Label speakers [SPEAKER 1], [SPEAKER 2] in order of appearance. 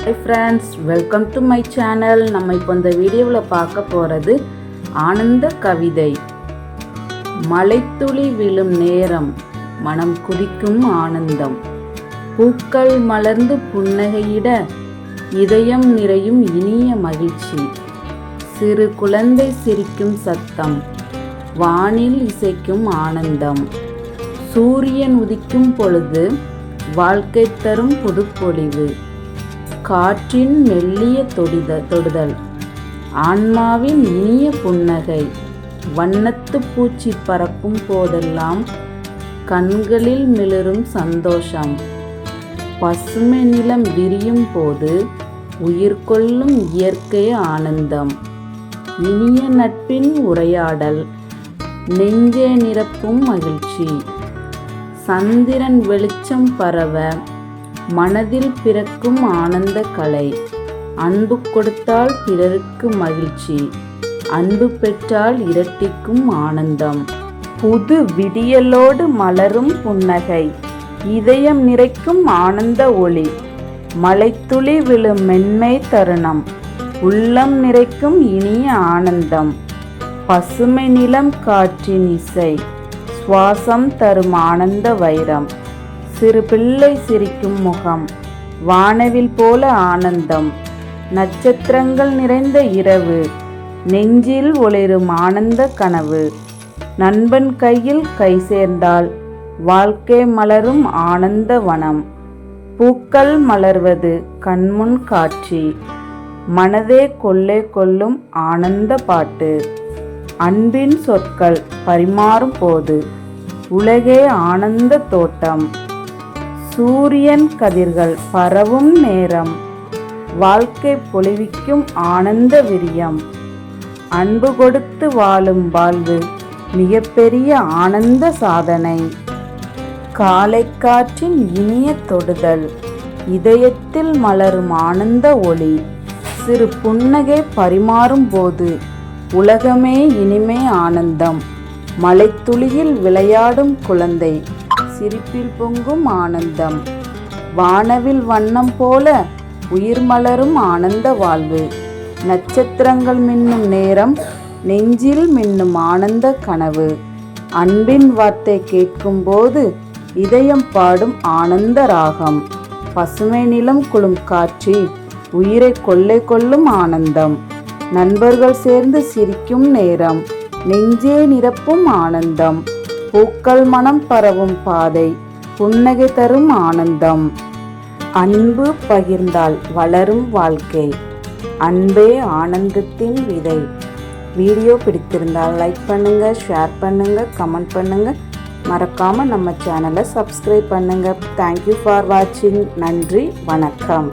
[SPEAKER 1] Hi friends, welcome to my channel. நம்ம இப்போ இந்த வீடியோவில் பார்க்க போகிறது ஆனந்த கவிதை. மலைத்துளி விழும் நேரம், மனம் குதிக்கும் ஆனந்தம். பூக்கள் மலர்ந்து புன்னகையிட, இதயம் நிறையும் இனிய மகிழ்ச்சி. சிறு குழந்தை சிரிக்கும் சத்தம், வானில் இசைக்கும் ஆனந்தம். சூரியன் உதிக்கும் பொழுது வாழ்க்கை தரும் புதுப்பொழிவு. காற்றின் மெல்லிய தொடுதல், ஆன்மாவின் இனிய புன்னகை. வண்ணத்து பூச்சி பறக்கும் போதெல்லாம் கண்களில் மிளிரும் சந்தோஷம். பசுமை நிலம் விரியும் போது உயிர் கொள்ளும் இயற்கை ஆனந்தம். இனிய நட்பின் உரையாடல், நெஞ்சே நிரப்பும் மகிழ்ச்சி. சந்திரன் வெளிச்சம் பரவ, மனதில் பிறக்கும் ஆனந்த கலை. அன்பு கொடுத்தால் பிறருக்கு மகிழ்ச்சி, அன்பு பெற்றால் இரட்டிக்கும் ஆனந்தம். புது விடியலோடு மலரும் புன்னகை, இதயம் நிறைக்கும் ஆனந்த ஒளி. மலைத்துளி விழும் மென்மை தருணம், உள்ளம் நிறைக்கும் இனிய ஆனந்தம். பசுமை நிலம் காற்றின் இசை, சுவாசம் தரும் ஆனந்த வைரம். சிறு பிள்ளை சிரிக்கும் முகம், வானவில் போல ஆனந்தம். நட்சத்திரங்கள் நிறைந்த இரவு, நெஞ்சில் ஒளிரும் ஆனந்த கனவு. நண்பன் கையில் கை சேர்ந்தால் வாழ்க்கை மலரும் ஆனந்த வனம். பூக்கள் மலர்வது கண்முன் காட்சி, மனதே கொள்ளை கொள்ளும் ஆனந்த பாட்டு. அன்பின் சொற்கள் பரிமாறும் போது உலகே ஆனந்த தோட்டம். சூரியன் கதிர்கள் பரவும் நேரம், வாழ்க்கை பொலிவிக்கும் ஆனந்த விரியம். அன்பு கொடுத்து வாழும் வாழ்வு மிகப்பெரிய ஆனந்த சாதனை. காலை காற்றின் இனிய தொடுதல், இதயத்தில் மலரும் ஆனந்த ஒளி. சிறு புன்னகை பரிமாறும் போது உலகமே இனிமை ஆனந்தம். மலைத்துளியில் விளையாடும் குழந்தை, சிரிப்பில் பொங்கும் ஆனந்தம். வானவில் வண்ணம் போல உயிர் மலரும் ஆனந்த வாழ்வு. நட்சத்திரங்கள் மின்னும் நேரம், நெஞ்சில் மின்னும் ஆனந்த கனவு. அன்பின் வார்த்தை கேட்கும் போது இதயம் பாடும் ஆனந்த ராகம். பசுமை நிலம் குளும் காட்சி, உயிரை கொள்ளை கொள்ளும் ஆனந்தம். நண்பர்கள் சேர்ந்து சிரிக்கும் நேரம், நெஞ்சே நிரப்பும் ஆனந்தம். பூக்கள் மனம் பரவும் பாதை, புன்னகை தரும் ஆனந்தம். அன்பு பகிர்ந்தால் வளரும் வாழ்க்கை, அன்பே ஆனந்தத்தின் விதை. வீடியோ பிடித்திருந்தால் லைக் பண்ணுங்க, ஷேர் பண்ணுங்க, கமெண்ட் பண்ணுங்க. மறக்காம நம்ம சேனலை சப்ஸ்கிரைப் பண்ணுங்க. தேங்க்யூ ஃபார் வாட்சிங். நன்றி, வணக்கம்.